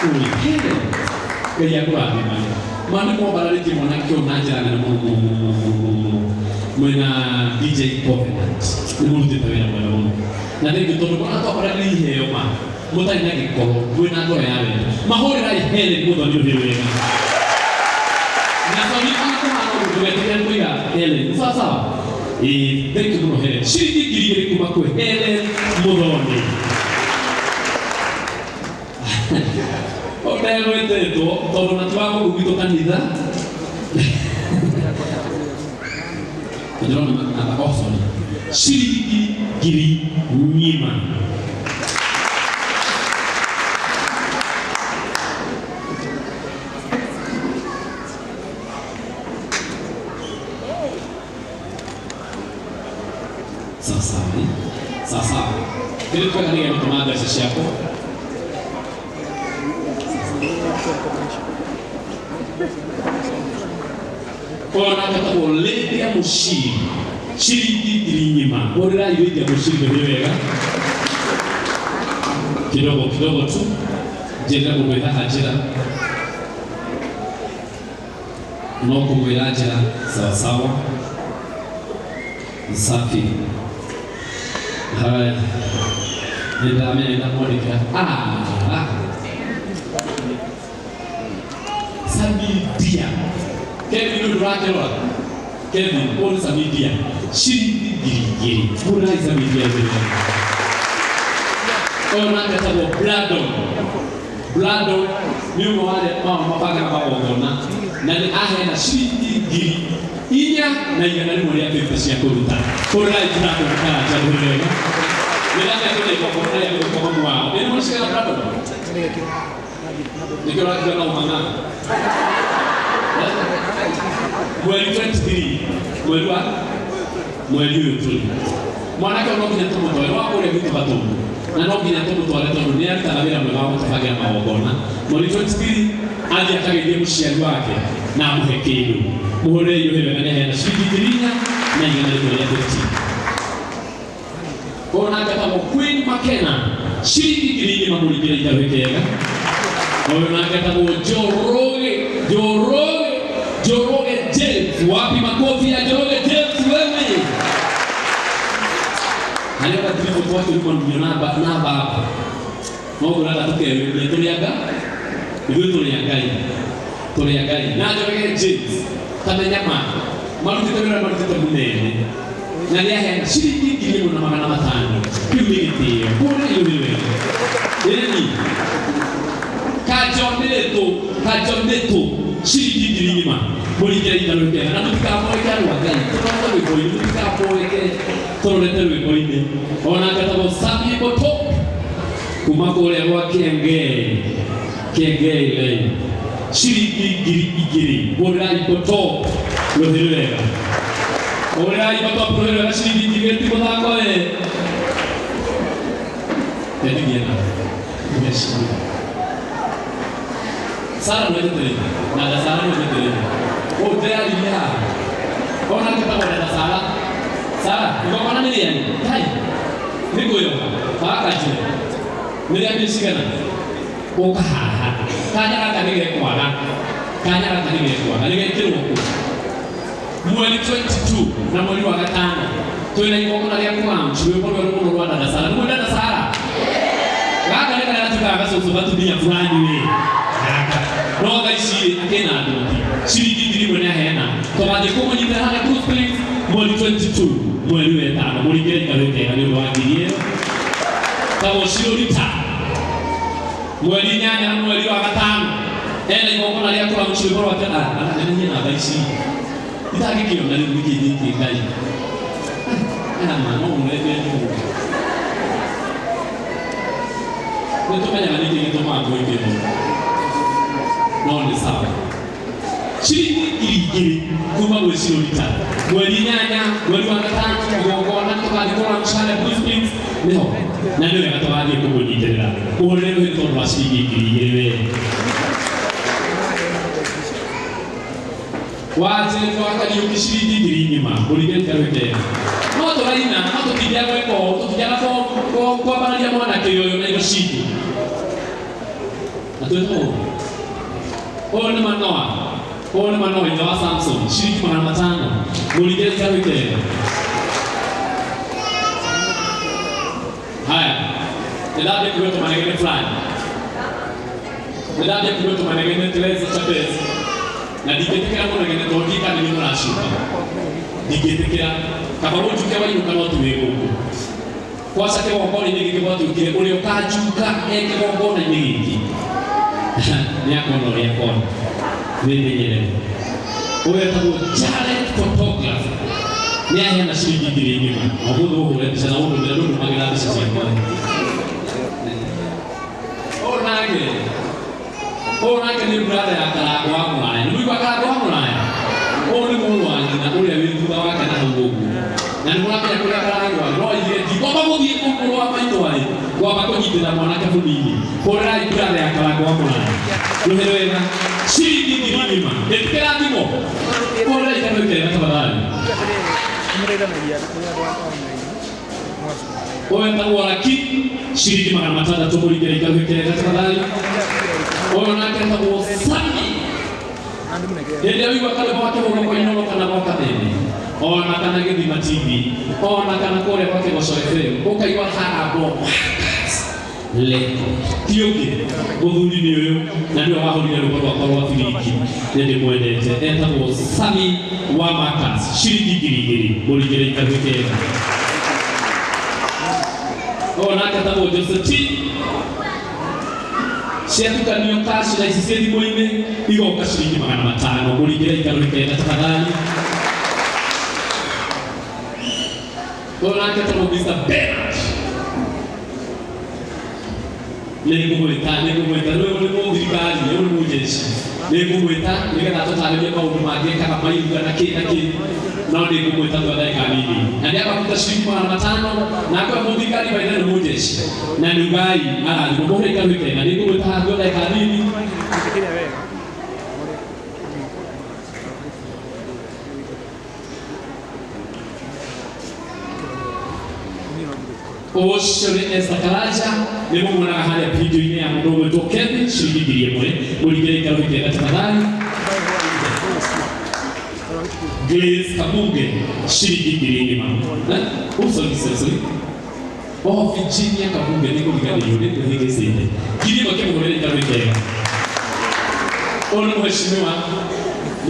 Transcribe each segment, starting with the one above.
Kaya kurang mana? Mana mau balik di mana kau najar dengan mana DJ Covenant, mulut itu yang mana? Nanti kita tu mana tu orang ni heo mah, mutai nak kau, mana tu yang ada. Mahor rai hele muda ni heo. Nah, kalau ni aku mana tu kita yang tu ya hele, sasa. Dentro do hele, cheio de giri com uma coisa, hele muda ni. Oke, lo itu kalau nanti aku begitu kandidat, jangan apa kosong. Siri giri nyiman. Sasa. Jadi kau hari yang pertama ada siapa? Orang kata boleh dia musim, siri diri mah. Orang itu dia musim berbeda kan? Kidogo tu, jika berbeda aja, no berbeda aja, sawa, safi. Hai, ini namanya mau dikira. Sambil dia. Kevin dulu rakyat orang, Kevin pun sambil dia, siri giri, pura sambil dia berdua. Orang kata bahwa bladon, ni mau ada mau pakai apa orang, nanti akhirnya siri giri, inya, nanti nanti mau lihat versi aku lupa. Pura itu nak berkata jauh lebih. Bila kita tengok pura yang berkata wow, ini masih ada bladon. Ini kalau kita tahu mana. Mweli 23, mweli wa? Mweli utu. Mwana kwa noki nyanto mutole, wako ule vitu batumu. Na noki nyanto mutole, tono ni alita labila mwewa mutafagia mawagona. Mweli 23, aji akagedie mshiali wake na muhekedu. Muhore yu hewe mene hena shiki dirinya, na ingana yu ya 13. Kona kata mo Queen McKenna, shiki dirini mamuli bila itawekega. Kona kata mo Joroge James, wapi makofi ya Joroge James wewe? Hali wakati tulipo watu walikuwa wanababa na baba. Mungu nala tukewe ni tuliaga. Ndio tuliaga. Na Joroge James kama nyama. Maruti tawira maruti tabunene. Na lia hena shiriki kilimo na magana matano. Humility. Bora wewe. Nini? Kajondeto. Shiriki dilima, boleh jadi kalau dia, namun kita apa yang luakan, terlalu berboy, kita apa yang terlalu berboy ni. Orang kata bahawa sapi botok, kuma boleh buat kengge leh. Shiriki giri, boleh botok, boleh leh. Boleh botok, boleh leh. Shiriki giri tu botak apa leh? Jadi dia nak, dia shiriki. Sarah boleh terima, nada Sarah boleh terima. Oh dia dia, orang kita boleh ada Sarah, kau mana ni dia? Hai, ni kau yang, apa kaji? Ni dia bisikan. Oh kah, kanya ni kuala, ni kira aku. Mweli 22, na mweli wa gatano. Tuina iko kuna ya kuam, chiwe kwa roho ada Sarah, mweli ada Sarah. Kaka ni kana tukaga sosobatu dia fulani ni. No gaisi akena ndo shiriki dili mwana hena tobaje komo ni hana Bruce Springs mweli 22 mweli wetano mweli gere kalete ani wagirie tawo shirorita mweli nyanya mweli wa gatano ena iko kona ya kwa mchiro kwa tena ana nini na gaisi itaki kio na wiki hii ngai ana mano mweli ndio tumenya nini kitoma kwa hiyo non ni sawa. Shiriki giri kuma mwezi ulita. Mwezi nyanya, mwezi wa gatano, kugonga kutoka kwa mshale Bruce Springs. Leo, na ndio yakatoaje kubonyitela. Kuolewa hizo ndo shiriki giri. Waje kwa kali ukishiriki giri nyima, uligeni karwete. Moto haina, moto kijana wako, kijana kwa bana ya mwana kiyoyo na hiyo shiki. tuto ona manoa ina wa Samson shilingi 500 muligeze kabike. Haya ndio kidogo manegene fulani ndio kidogo manegene telezi chapezi na digetekera mwana ngene tondika ni murashuka digetekera kama mtu kwa hiyo kama tuweko kwa sababu kwa kweli ni kitu watu kile ule ukajuka eke bongo na nyingi ni akono ya kono nini nyele wewe tabu talent photographer ni haya na shilingi nyingi mabudu huko ndio sana huko ndio ndio magala sasa onake ni brother ya kalago wa mulaya ni kwa kalago wa mulaya oni mulwanyi na ule witu wake na ngugu na ni mwaka ya kula kalago wa ile dikomba mudi kuko wa maito wale kwa bako jitira mwanake fulini kora ni brother ya kalago wa mulaya luhelewena shilingi ngirima etikera ndimo kora ikamekera tabadali oya tawa ki shilingi 500 tumulike ikamekera tabadali oyo nakenda bosani ndio wiwa kale wake wako inono kana waka tene ona kana gidi mativi ona kana kore wake wasoefe ukaiwa harabo leko tioke bodhuli niyo na ndio wao ndio walikuwa kwa filiki ndio mwendete enda bosani wa makas shilingi girigiri boligere ikabekera ona kata bojosati siatuka niyo kashi na isisedi mwine hiyo kashilingi 500 kuligera ikarukenda tafadhali ona kata mobisa Bernard lego mweta wewe ulipo vikali wewe mujeshi lego mweta nika tatotale kwa umage kama maiga na kile na lego mweta ndo dai kanini na ndio hapa shilingi 500 na kwa mubikali baina ya mujeshi na ndugai ala libomoka ikamike na lego mweta ndo dai kanini Oshore esta karaja lebo mwana hali ya video ine ya mdogo tokeni shilingi 100 muligere ikarukenda tafadhali Grace Kabuge shilingi 100 mama usoni Virginia Kabuge niko bigani yule ndio sinde kili bake muligere ikarukenda ono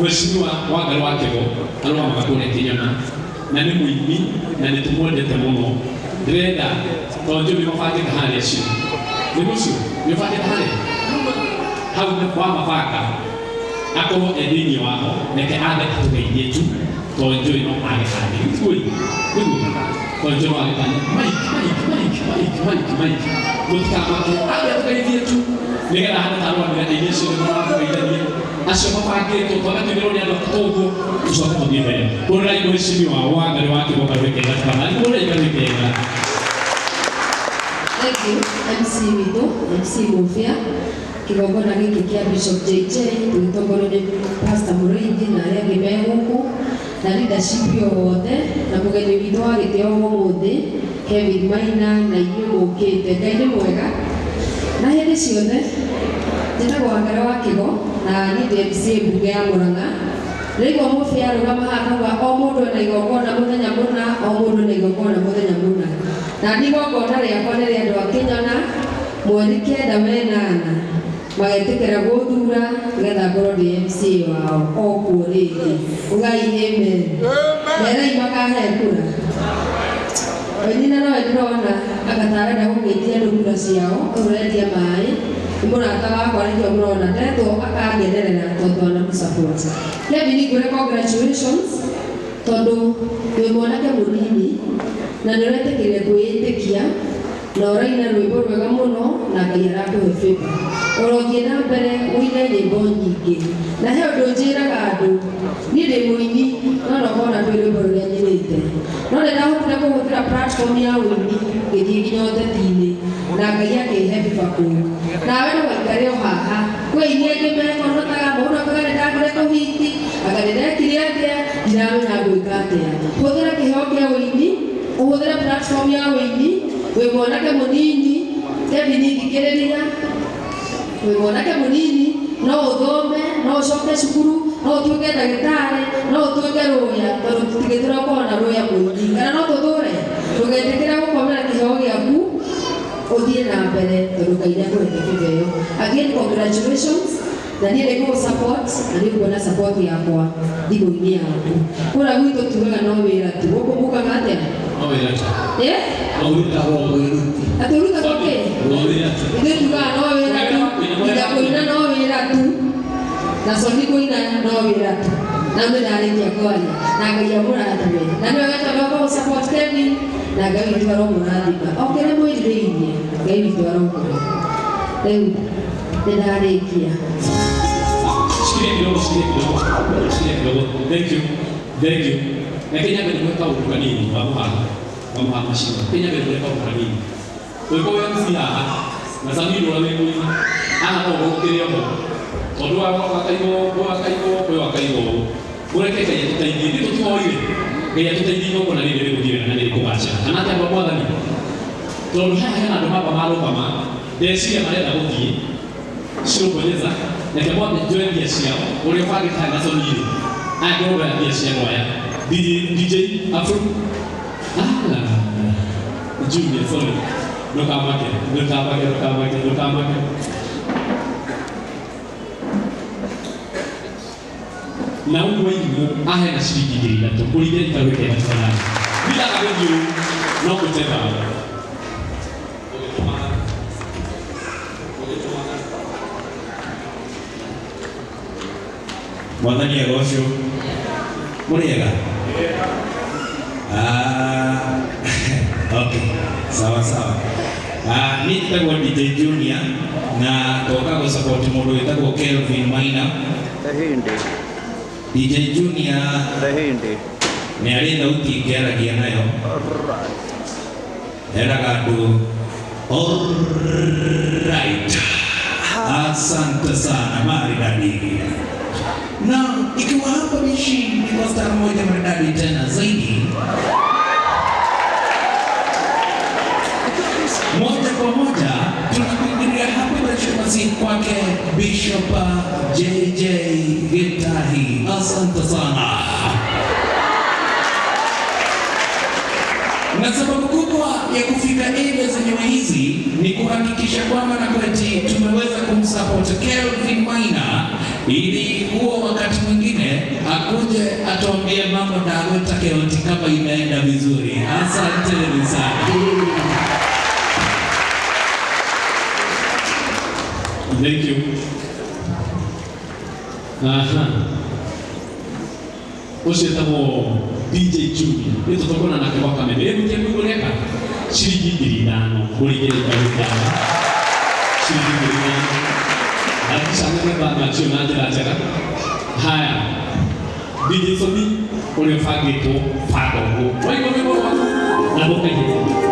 mheshimiwa wagalo wake go alwa makakone kinyana na ni muimi na ni tumonde temono Dreda, tonjo mifake kahali ya shimu. Nibusu, mifake kahali. Hau kwa mafaka. Ako edini wako, neke ade katuke yetu. Tonjo ino ade kahali. Kui. Tonjo ino ade kahali. Mike. Mutika maki, ade katuke yetu. Neke na hana taruwa nige enyesho ni mwaka kuidani. Asho mafake yetu, kwa kati nironi ya dokotogo. Uswaka tongibe. Kura ino heshimiwa, wangari wake mwaka weke katika nani. Kura ino weke. Thank you, MC Wito, MC Mufia, kigogona giki kia Bishop JJ, tulitongolo ni Pastor Murindi na aria gime huku, na leadership yote, na mugeni wito wa giteo mothe, Kevin Maina na iyo mukite, Ngai ni mwega. Na hindi ciothe, njitagwo Wangari wa Kigo, na ni MC mbunge ya Murang'a. Rigo Mufia arugama haha o mundu ena igongona muthenya muna, o mundu ena igongona muthenya muna. Na ndigogona riakwa nĩ rĩa andũ a Kĩnyona mweri 9/8 magetikĩra gũthura nĩgetha ngorwo ndĩ MC wao okuo rĩngĩ ugai amen merai makahe kura wenina no ndĩrona agatarenda gũgĩtia andũ kura ciao ũrendia maĩ nĩ mũrata wakwa nĩkĩo mũrona ndetwo akangenerera tondũ anamũsupport Kevin ngwĩre congratulations tondũ wĩ mwanake mũnini na nĩũretĩkĩrire kwĩĩtĩkia na ũraina rwĩmbo rwega mũno na Ngai arakũhe favor ũrothiĩ na mbere ũine nyĩmbo nyingĩ na he ũndũ njĩraga andũ niĩ ndĩ mũini no nokona twĩ rwĩmbo rũrĩa nyinĩte no nĩndahotire kũhũthĩra platform ya ũini ngĩthiĩ nginya ũteti-inĩ na Ngai akĩhe favor kũu nawe no waikare o haha kwĩ iria angĩ mekonotaga mũndũ akaga nĩndagire kũhiti anga nĩndekire atĩa ndiramenya gwĩka atĩa hũthĩra kĩheo kĩa ũini ũhũthĩra platform ya ũini wĩ mwanake mũnini Kevin thikĩrĩria we mwanake munini no uthome no ucoke cukuru no utuike ndagitari no utuike ruya tondu tutigitura kona ruya muingi kana no tuthure tugetikira gukomera kiheo giaku uthie na mbere tondu Ngai niakwende kiheo. Again, congratulations na niĩ nĩ support na nĩ kuona support yakwa thimũ-inĩ yaku. Kũrĩa gwitũ tugaga no wĩra tu, gũkũ mugaga atĩa? No wĩra tu. No wĩra tu. Atũrutaga kĩ? No wĩra tu. Ithuĩ tugaga no wĩra tu, nginya kũina no wĩra tu, na coni kũina no wĩra tu. Na nĩ ndarĩkia kwaria na Ngai amũrathime. Na nĩ wega tondũ wa support Kevin na Ngai witũ aromũrathima. O kĩrĩa mwĩrirĩirie Ngai witũ aromũhe. Rĩu nĩ ndarĩkia. Shikilia kidogo. Thank you. Na Kenya bado mweka ukanini wa mashina. Kenya bado mweka ukanini. Kwa hiyo MC haha na zamini wale wengi ana kuogelea hapo. Odwa wakaigo. Ureke Kenya tutaingia ndio tuoiwe. Kenya tutaingia huko na nile kugira na nile kuacha. Anata kwa bwana ni. Tondu haya na ndo maro kama desi ya mara na uki. Sio kueleza na kama mjoe biashara ule fage tangazo hili agoba biashara ya DJ Afro Junior sorry lokamake na uwezo ahe na shiriki gila to kulide itaweke na sana bila kabisa no kutenda Mwathani agocwo muriega okay sawa ni tagwo DJ Junior na toka go support mundu witagwo Kelvin Maina DJ Junior ni ari thauti ngeragia nayo eraga andu alright asante sana maridadi. Na ikiwa hapa bishi ni kwa star moja maridadi tena zaidi, moja kwa moja tunakuingilia hapa basi kwake Bishop JJ Gitahi. Asante sana. Na sababu kubwa ya kufika ile zenyewe hizi ni kuhakikisha kwamba na kweti tumeweza kumsupport Kelvin Maina ili huo wakati mwingine akuje atuambie mambo na aweta keoti kama inaenda vizuri. Asante sana. Thank you. Ushitamo DJ Junior. Ito tokona na kwa kamera. Hebu je kuleka shilingi 500 kuligera kabisa. Shilingi 500. Akisanga kwa national jira. Haya. DJ Sobi ulifanya kwa fago. Wewe na boka hiyo.